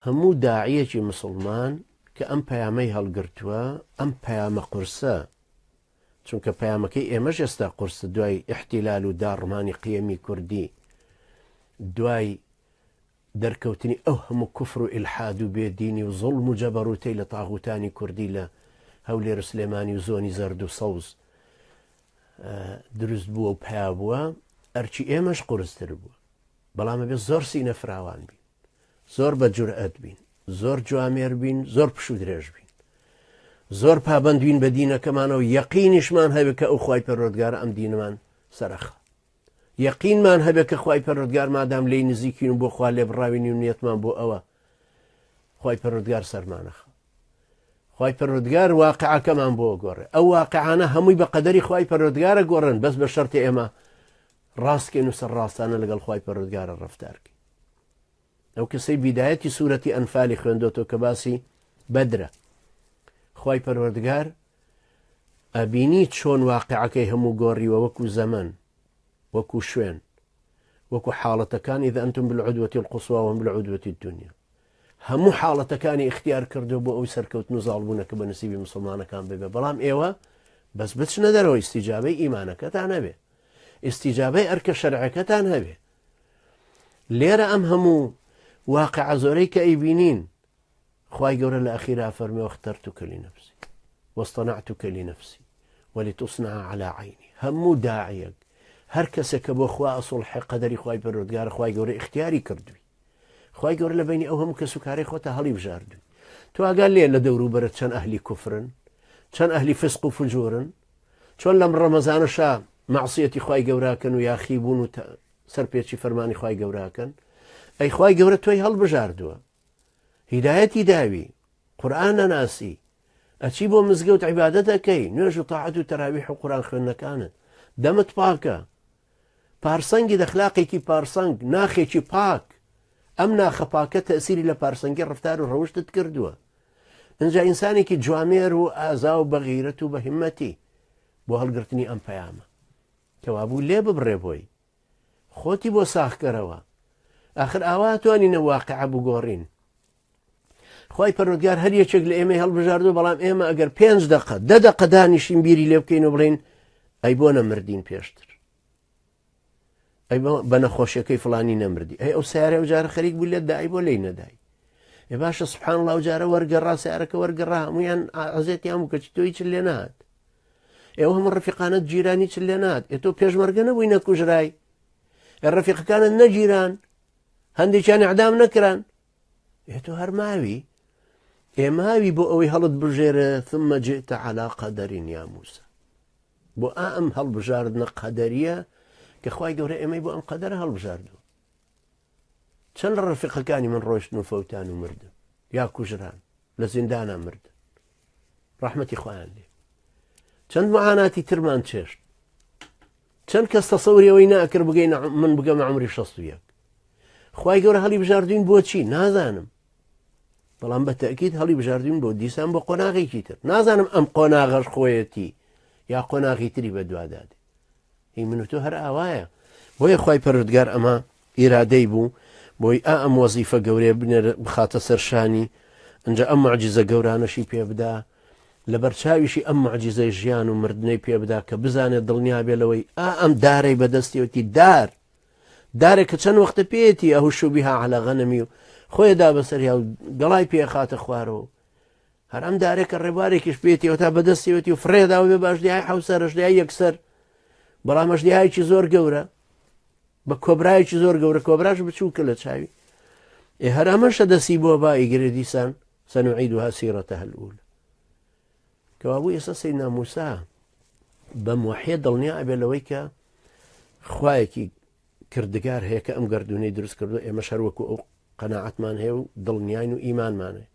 هەموو داعیەکی مسلمان کە ئەم پەیامەی هەڵگرتووە ئەم پەیامە قورسە، چونکە پەیامەکەی ئێمەش ئێستا قورسە دوای احتیلال و داڕمانی قیەمی کوردی، دوای دەرکەوتنی ئەو هەموو کوفر و ئیلحاد و بێدینی و زوڵم و جەبەروتەی لە تاغوتانی کوردی لە هەولێر سلێمانی و زۆنی زەرد و سەوز دروست بووە و پیا بووە، ئەرچی ئێمەش قورستر بووە. بەڵام بێ زۆر سینە فراوان بین، زۆر بە جورئەت بین، زۆر جوامێر بین، زۆر پشو درێژ بین، زۆر پابەند بین بە دینەکەمانەوە، یەقینیشمان هەبێت کە ئەو خوای پەروەردگارە ئەم دینمان سەرەخە، یەقینمان هەبێت کە خوای پەروەردگار مادام لێی نزیکین و بۆ خوا لێ بڕاوێنی و نیەتمان بۆ ئەوە خوای پەروەردگار سەرمانەخە، خوای پەروەردگار واقعەکەمان بۆ گۆڕێ. ئەو واقعانە هەمووی بە قەدەری خوای پەروەردگارە گۆڕن، بەس بە شەرتی ئێمە ڕاستکەین و سەرڕاستانە لەگەڵ خوای پەروەردگارە ڕەفتارکەین. ئەو کەسەی بیدایەتی سوورەتی ئەنفالی خوێندۆتەوە کە باسی بەدرە، خوای پەروەردگار ئەبینی چۆن واقعەکەی هەموو گۆڕیوە، وەکو زەمن، وەکو شوێن، وەکو حاڵەتەکان ئیذا ئەنتم بالعودوة القصوى وهم بالعودوة الدنيا، هەموو حاڵەتەکانی اختیار کردو بۆ ئەوی سەرکەوتن و زاڵبوونەکە بە نسیبی مسلمانەکان ببێ. بەڵام ئێوە بەس بچنە دەرەوە، ئیستیجابەی ئیمانەکەتان هەبێ، ئیستیجابەی ئەرکە شەرعەکەتان هەبێ. لێرە ئەم هەموو واقعە زۆرەی کە ئەیبینین، خوای گەورە لە ئەخیرا فەرمێ واختەرتوکە لنەفسی واصطنعتوکە لنەفسی ولتصنع على عینی. هەموو داعیەک، هەر کەسێک کە بۆ خوا ئەسوڵحی قەدەری خوای پەروەردگارە خوای گەورە اختیاری کردووی، خوای گەورە لە بینی ئەو هەموو کەس و کارەی خۆتە هەڵی بژاردووی. تو ئاگال لێ لە دەوروبەرت چەند ئەهلی کوفرن، چەند ئەهلی فسق و فجورن، چۆن لەم ڕەمەزانەشا معسیەتی خوای گەوراکەن و یاخیبوون و سەرپێچی فەرمانی خوای گەوراکەن. ئەی خوای گەورە تۆی هەڵبژاردووە، هیدایەتی داوی، قورئان نەناسی، ئەچی بۆ مزگەوت عیبادەت ئەکەی، نوێژ و تاعەت و تەراویح و قورئان خوێندنەکانت، دەمت پاکە، پارسەنگی دەخلاقێکی پارسەنگ، ناخێکی پاک. ئەم ناخە پاکە تەسیری لە پارسەنگی ڕفتار و ڕەوشتت کردووە. ئینجا ئینسانێکی جوامێر و ئازا و بەغیرەت و بەهیمەتی بۆ هەڵگرتنی ئەم پەیامە کەوابوو لێ ببڕێ بۆی، خۆتی بۆ ساخکەرەوە. ئاخر ئاوا توانینە واقعە بگۆڕین. خوای پەروەردگار هەر یەکێک لە ئێمە هەڵبژاردووە، بەڵام ئێمە ئەگەر 5 دقە 10 دقە دانیشین بیری لێ بکەین و بڵێن ئەی بۆ نەمردین پێشتر، ئەی بە نەخۆشیەکەی فڵانی نەمردی، ئەی ئەو سیارە ئەو جارە خەریک بوو لێت دا، ئەی بۆ لی نەدای، ئێ باشە سوبحان الله ئەو جارە وەرگەڕا سیارەکە وەرگەڕا، هەموویان عەزێتیان بوو کەچی تۆ هیچ لێ نهات، ئێوە هەموو ڕەفیقانت جیرانی چ لێ نهات، ئێ تۆ پێشمەرگە نەبووی نەکوژرای، ئێ ڕەفیقەکانت نەگیران، هەندێکیان ئیعدام نەکران، ئێ تۆ هەر ماوی، ئێ ماوی بۆ ئەوەی هەڵت بژێرە ثم جئت على قدر يا موسى. بۆ ئەم هەڵبژاردنە قەدەریە کە خوای گەورە ئێمەی بۆ ئەم قەدەرە هەڵبژاردووە. چەند لە ڕەفیقەکانی من ڕۆیشتن و فەوتان و مردن یا کوژران، لە زیندانە مردن، ڕەحمەتی خوایان لێ. چەند معاناتی ترمان چێشت، چەند کەس تەسەوری ئەوەی ناکرد بگەین من بگەمە عومری 61. خوای گەورە هەڵی بژاردوین بۆچی نازانم، بەڵام بە تەئکید هەڵی بژاردوین بۆ دیسان بۆ قۆناغێکی تر. نازانم ئەم قۆناغەش خۆیەتی یا قۆناغی تری بە دوادادێ، هی من و تۆ هەر ئاوایە. بۆیە خوای پەروەردگار ئەمە ئیرادەی بوو بۆی ئەم وەزیفە گەورەیە بخاتە سەرشانی، ئەنجا ئەم معجزە گەورانەشی پێ بدا، لە بەرچاویشی ئەم معجزەی ژیان و مردنەی پێ بدا کە بزانێت دڵنیا بێ لەوەی ئەم دارەی بەدەستیەوەتی دارێک کە چەند وەختە پێێتی ئەهوش بها على غەنەمی و خۆیدا بەسەریا و گەڵای پێخاتە خوارەوە، هەر ئەم دارێکە ڕێبارێکیش پێێتیەوە تا بەدەستیەوەتی و فرێداوە بێ باشدیای حوسەر ژدیای یەکسەر، بەڵام ژدیایکی زۆر گەورە بە کۆبرایەکی زۆر گەورە، کۆبراش بچووکە لە چاوی. هەر ئەمەشە دەسی بۆ با ئیگرێ دیسان سەنوعیدها سیرەتەها الأولى. کەوابوو ئێستا سەیدنا موسا بەم وەحیە دڵنیا ئەبێ لەوەی کە خوایەکی کردگار هەیە کە ئەم گەردوونەی دروست کردو، ئێمەش هەر وەکو ئەو قەناعەتمان هەیە و دڵنیاین و ئیمانمان هەیە.